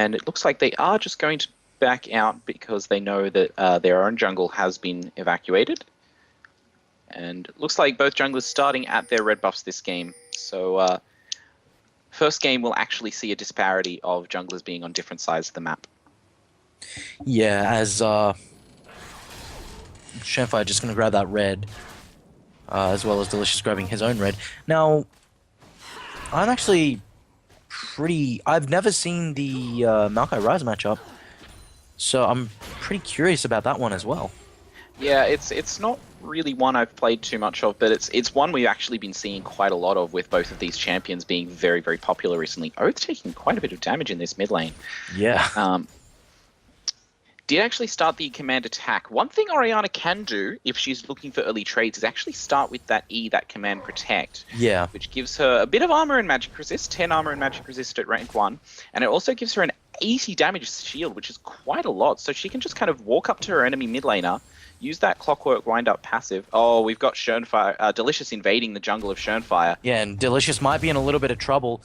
And it looks like they are just going to back out because they know that their own jungle has been evacuated. And it looks like both junglers starting at their red buffs this game. So first game will actually see a disparity of junglers being on different sides of the map. Yeah, as Shenfire just going to grab that red, as well as Delicious grabbing his own red. Now, I'm actually I've never seen the Maokai Rise matchup, so I'm pretty curious about that one as well. Yeah, it's not really one I've played too much of, but it's one we've actually been seeing quite a lot of with both of these champions being very, very popular recently. Oath taking quite a bit of damage in this mid lane. Yeah. Did actually start the command attack. One thing Orianna can do, if she's looking for early trades, is actually start with that E, that command protect. Yeah. Which gives her a bit of armor and magic resist, 10 armor and magic resist at rank 1. And it also gives her an 80 damage shield, which is quite a lot. So she can just kind of walk up to her enemy mid laner, use that clockwork wind up passive. Oh, we've got Shenfire, Delicious invading the jungle of Shenfire. Yeah, and Delicious might be in a little bit of trouble.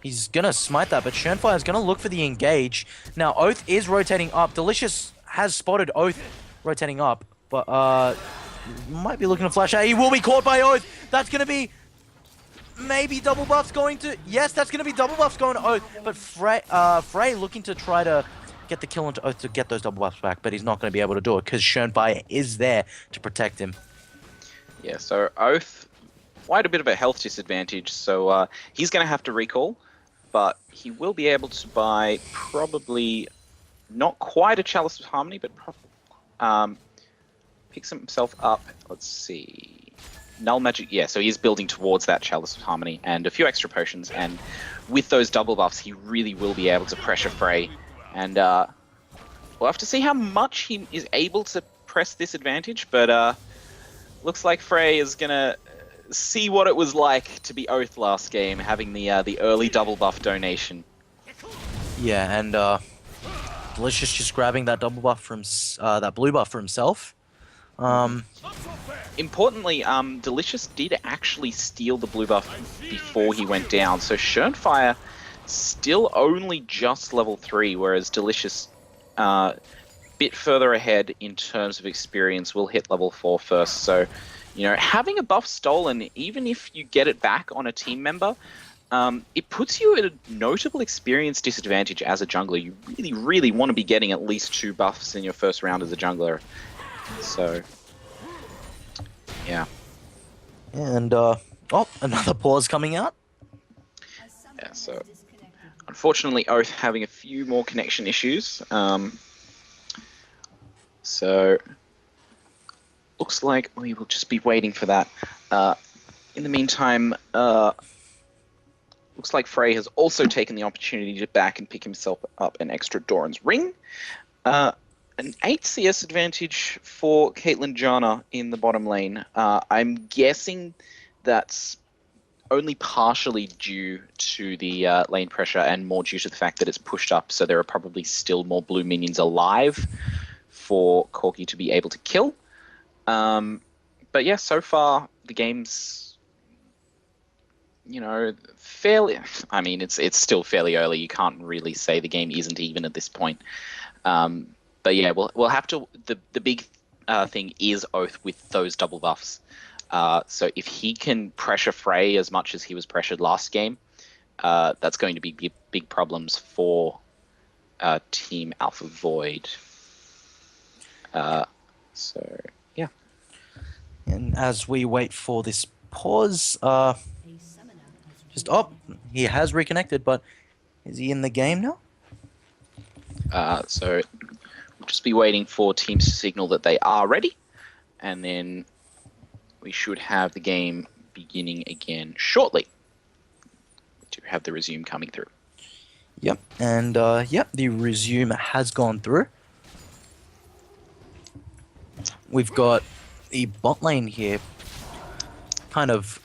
He's going to smite that, but Shenfire is going to look for the engage. Now, Oath is rotating up. Delicious has spotted Oath rotating up, but might be looking to flash out. He will be caught by Oath. That's going to be maybe double buffs going to... Yes, that's going to be double buffs going to Oath, but Frey looking to try to get the kill onto Oath to get those double buffs back, but he's not going to be able to do it because Shenfire is there to protect him. Yeah, so Oath, quite a bit of a health disadvantage, so he's going to have to recall. But he will be able to buy probably not quite a Chalice of Harmony, but picks himself up. Let's see. Null Magic. Yeah, so he is building towards that Chalice of Harmony and a few extra potions. And with those double buffs, he really will be able to pressure Frey. And we'll have to see how much he is able to press this advantage. But looks like Frey is going to see what it was like to be Oath last game, having the early double buff donation. Yeah, and Delicious just grabbing that double buff from that blue buff for himself. Importantly, Delicious did actually steal the blue buff before he went down, so Shenfire still only just level 3, whereas Delicious bit further ahead in terms of experience, will hit level 4 first. So, you know, having a buff stolen, even if you get it back on a team member, it puts you at a notable experience disadvantage as a jungler. You really, really want to be getting at least 2 buffs in your first round as a jungler. So, yeah. And, oh, another pause coming out. Yeah, so unfortunately, Oath having a few more connection issues. So looks like we will just be waiting for that. In the meantime, looks like Frey has also taken the opportunity to back and pick himself up an extra Doran's Ring. An 8 CS advantage for Caitlyn Jana in the bottom lane. I'm guessing that's only partially due to the lane pressure and more due to the fact that it's pushed up, so there are probably still more blue minions alive for Corki to be able to kill. But yeah, so far the game's, you know, fairly... I mean, it's still fairly early. You can't really say the game isn't even at this point. But yeah, we'll have to... The big thing is Oath with those double buffs. So if he can pressure Frey as much as he was pressured last game, that's going to be big problems for Team Alpha Void. So, yeah. And as we wait for this pause, he has reconnected, but is he in the game now? So we'll just be waiting for teams to signal that they are ready, and then we should have the game beginning again shortly. We do have the resume coming through. Yep, and yep, the resume has gone through. We've got the bot lane here, kind of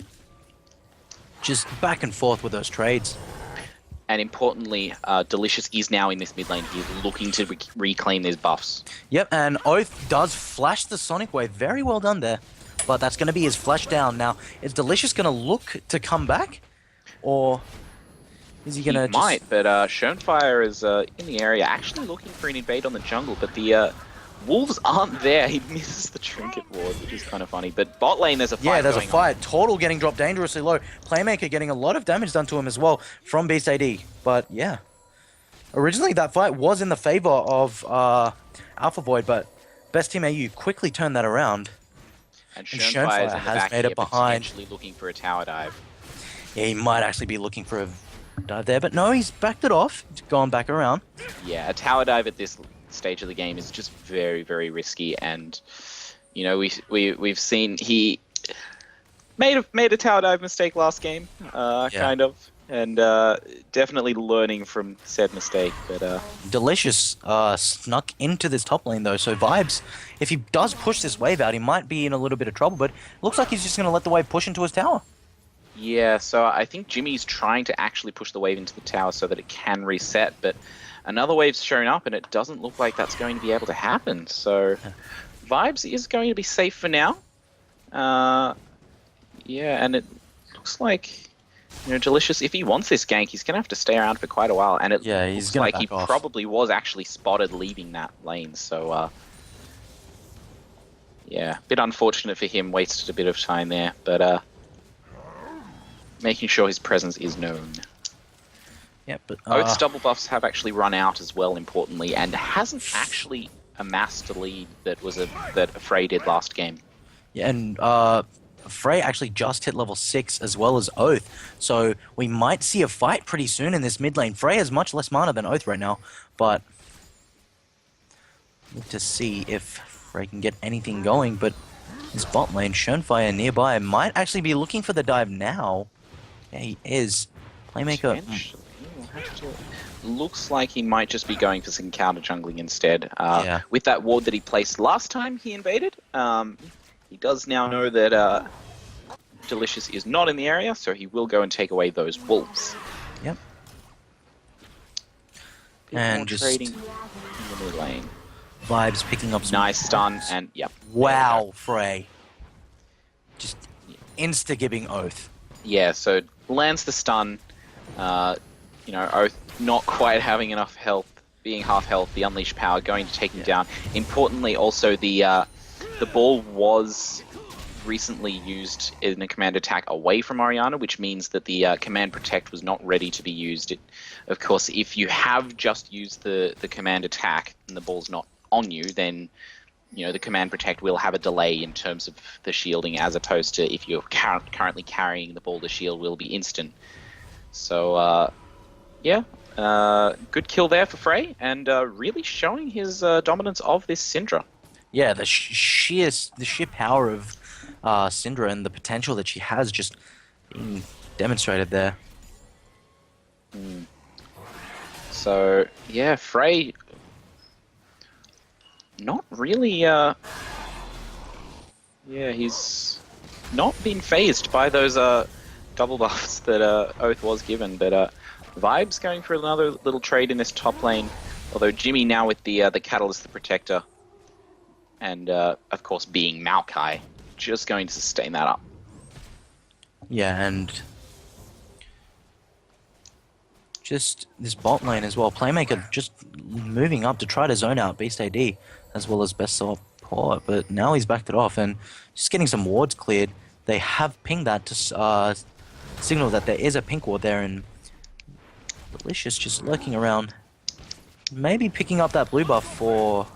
just back and forth with those trades. And importantly, Delicious is now in this mid lane. He's looking to reclaim these buffs. Yep, and Oath does flash the Sonic Wave. Very well done there. But that's going to be his flash down. Now, is Delicious going to look to come back? Or Is he He gonna might, just... but Schönfire is in the area, actually looking for an invade on the jungle, but the Wolves aren't there. He misses the trinket ward, which is kind of funny. But bot lane, there's a Yeah, fight there's a going on. fight. Total getting dropped dangerously low. Playmaker getting a lot of damage done to him as well from Beast AD. But yeah, originally that fight was in the favor of Alpha Void, but Best Team AU quickly turned that around. And And Schönfire is Schönfire in the has back made here, it behind. potentially looking for a tower dive. Yeah, he might actually be looking for a dive there, but no, he's backed it off. He's gone back around. Yeah, a tower dive at this stage of the game is just very, very risky, and you know we've seen he made a tower dive mistake last game, kind of, and definitely learning from said mistake. But Delicious snuck into this top lane though, so Vibes, if he does push this wave out, he might be in a little bit of trouble, but it looks like he's just going to let the wave push into his tower. yeah, so I think Jimmy's trying to actually push the wave into the tower so that it can reset, but another wave's shown up and it doesn't look like that's going to be able to happen. So Vibes is going to be safe for now. Yeah, and it looks like, you know, Delicious, if he wants this gank, he's going to have to stay around for quite a while. And it He's looks gonna like he back off. probably was actually spotted leaving that lane. So, yeah, a bit unfortunate for him, wasted a bit of time there. But making sure his presence is known. Yeah, but Oath's double buffs have actually run out as well, importantly, and hasn't actually amassed a lead that Frey did last game. yeah, and Frey actually just hit level 6 as well as Oath, so we might see a fight pretty soon in this mid lane. Frey has much less mana than Oath right now, but look to see if Frey can get anything going. But his bot lane, Schönfire nearby, might actually be looking for the dive now. Yeah, he is. Playmaker. Potentially, we'll have to... Looks like he might just be going for some counter jungling instead. Yeah. With that ward that he placed last time he invaded, he does now know that Delicious is not in the area, so he will go and take away those wolves. Yep. Bit And more just trading in the mid lane. Vibes picking up some Nice stun, and yep. wow, Frey. Just insta-giving Oath. Yeah, so lands the stun. You know, Oath not quite having enough health, being half health, the unleashed power going to take him down. Importantly, also the ball was recently used in a command attack away from Orianna, which means that the command protect was not ready to be used. Of course, if you have just used the command attack and the ball's not on you, then you know the command protect will have a delay in terms of the shielding, as opposed to if you're currently carrying the ball, the shield will be instant. So yeah, good kill there for Frey, and really showing his dominance of this Syndra. Yeah, the sheer power of Syndra and the potential that she has just being demonstrated there. So yeah, Frey not really yeah, he's not been phased by those double buffs that Oath was given, but Vibes going for another little trade in this top lane, although Jimmy now with the Catalyst, the Protector, and of course being Maokai, just going to sustain that up. Yeah, and just this bot lane as well. Playmaker just moving up to try to zone out Beast AD as well as best support, but now he's backed it off and just getting some wards cleared. They have pinged that to signal that there is a pink ward there, and Delicious just lurking around, maybe picking up that blue buff for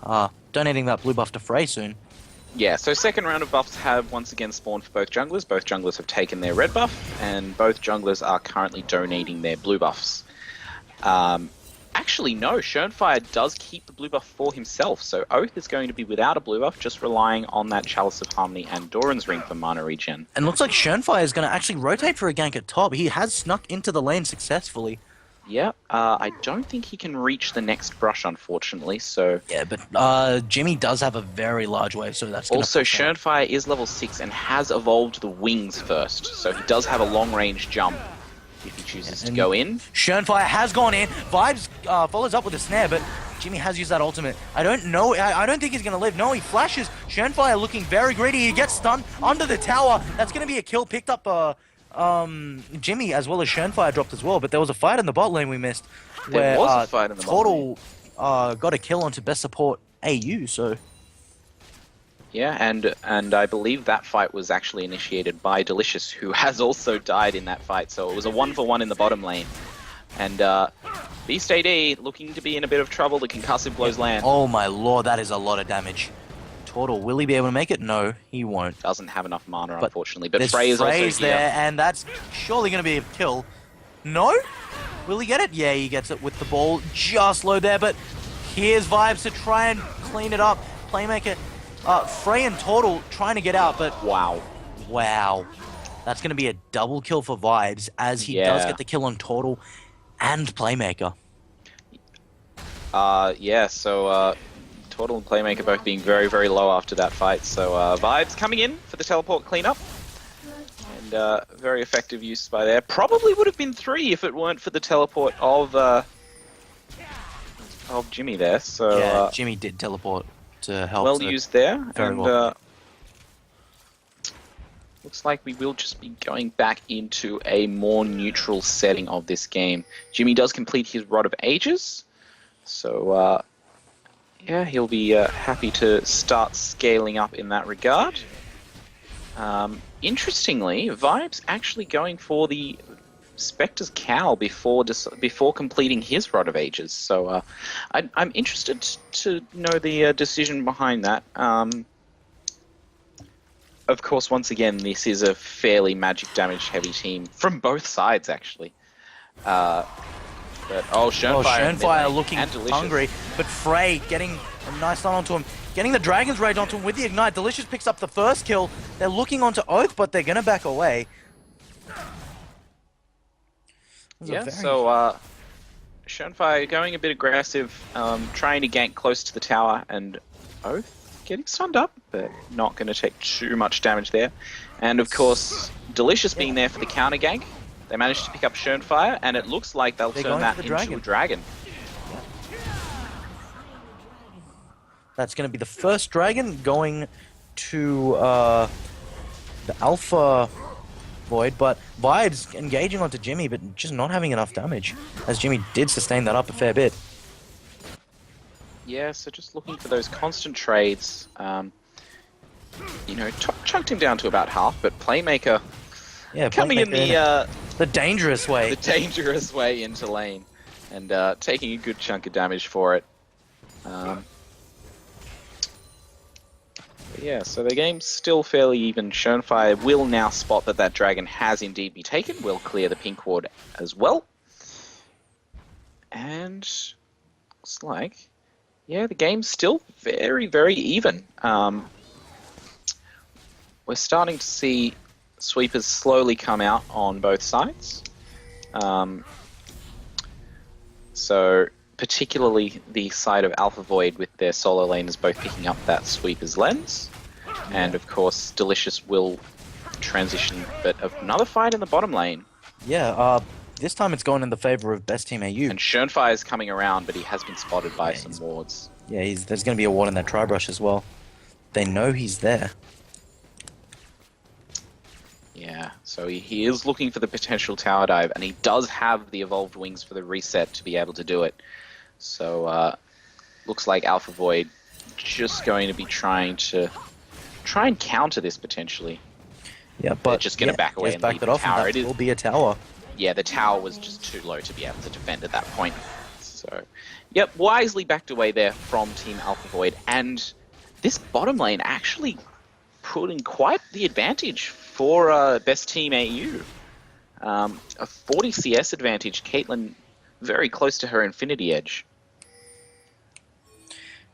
donating that blue buff to Frey soon. Yeah, so second round of buffs have once again spawned for both junglers. Both junglers have taken their red buff, and both junglers are currently donating their blue buffs. Actually, no, Schönfire does keep the blue buff for himself, so Oath is going to be without a blue buff, just relying on that Chalice of Harmony and Doran's Ring for mana regen. And looks like Schönfire is going to actually rotate for a gank at top. He has snuck into the lane successfully. Yeah, I don't think he can reach the next brush, unfortunately, so... Yeah, but Jimmy does have a very large wave, so that's gonna Also, push out. Schönfire is level 6 and has evolved the wings first, so he does have a long-range jump if he chooses to go in. Schönfire has gone in. Vibes follows up with a snare, but Jimmy has used that ultimate. I don't know. I don't think he's going to live. No, he flashes. Schönfire looking very greedy. He gets stunned under the tower. That's going to be a kill picked up Jimmy as well as Shenfire dropped as well, but there was a fight in the bot lane we missed There where was a fight in the bot lane. Total got a kill onto best support AU, so Yeah, and I believe that fight was actually initiated by Delicious, who has also died in that fight. So it was a 1-for-1 in the bottom lane. And Beast AD looking to be in a bit of trouble. The concussive blows land. oh my lord, that is a lot of damage. Total, will he be able to make it? No, he won't. Doesn't have enough mana, But unfortunately. But There's Frey is also Frey's here. there, and that's surely going to be a kill. No? Will he get it? Yeah, he gets it with the ball just low there, but here's Vibes to try and clean it up. Playmaker, Frey and Total trying to get out, but Wow. wow. That's going to be a double kill for Vibes as he does get the kill on Total and Playmaker. Yeah, so Total and Playmaker both being very, very low after that fight. So Vibes coming in for the teleport cleanup. And very effective use by there. Probably would have been 3 if it weren't for the teleport of Jimmy there. So Yeah, Jimmy did teleport to help. well so used there. very And well. looks like we will just be going back into a more neutral setting of this game. Jimmy does complete his Rod of Ages. So yeah, he'll be happy to start scaling up in that regard. Interestingly, Vibes actually going for the Spectre's Cowl before completing his Rod of Ages. So I'm interested to know the decision behind that. Of course, once again, this is a fairly magic damage heavy team from both sides, actually. But Shenfire looking and Delicious. hungry, but Frey getting a nice stun onto him, getting the Dragon's Rage onto him with the Ignite. Delicious picks up the first kill. They're looking onto Oath, but they're gonna back away. Yeah, so Shenfire going a bit aggressive, trying to gank close to the tower, and Oath getting stunned up, but not going to take too much damage there. And of course, Delicious being there for the counter gank. They managed to pick up Shenfire, and it looks like they'll They're turn going that for the into dragon. a dragon. That's gonna be the first dragon going to the Alpha Void, but Vibes engaging onto Jimmy, but just not having enough damage, as Jimmy did sustain that up a fair bit. Yeah, so just looking for those constant trades. You know, chunked him down to about half, but Playmaker Yeah, coming in the dangerous way. the dangerous way into lane, and taking a good chunk of damage for it. Yeah, so the game's still fairly even. Shenfire will now spot that dragon has indeed been taken. Will clear the pink ward as well. And looks like, yeah, the game's still very, very even. We're starting to see sweepers slowly come out on both sides. So particularly the side of Alpha Void with their solo laners both picking up that sweeper's lens. And of course, Delicious will transition, but another fight in the bottom lane. Yeah, this time it's going in the favor of best team AU. And Shenfire is coming around, but he has been spotted by some wards. Yeah, there's going to be a ward in that Tri-Brush as well. They know he's there. Yeah, so he is looking for the potential tower dive, and he does have the evolved wings for the reset to be able to do it. So looks like Alpha Void just going to be trying and counter this potentially. Yeah, but they're just going to back away and back leave it the off, tower. and that will be a tower. Yeah, the tower was just too low to be able to defend at that point. So, yep, wisely backed away there from Team Alpha Void, and this bottom lane actually put in quite the advantage for best team AU. A 40 CS advantage. Caitlyn very close to her Infinity Edge.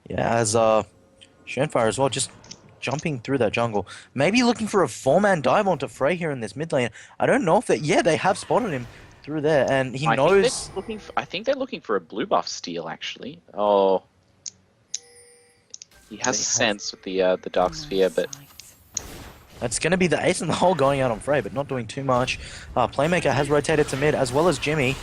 Yeah, as Shenfire as well, just jumping through that jungle. Maybe looking for a 4-man dive onto Frey here in this mid lane. I don't know if that. Yeah, they have spotted him through there, and he knows. I think they're looking for a blue buff steal actually. Oh, he has a sense with the Dark Sphere, but That's going to be the ace in the hole going out on Frey, but not doing too much. Playmaker has rotated to mid, as well as Jimmy.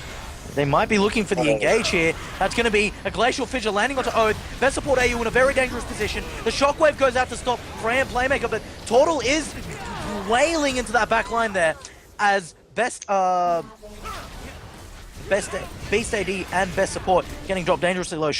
They might be looking for the engage here. That's going to be a Glacial Fissure landing onto Oath. Best support AU in a very dangerous position. The Shockwave goes out to stop Frey and Playmaker, but Total is wailing into that back line there. as best Beast AD and best support getting dropped dangerously low.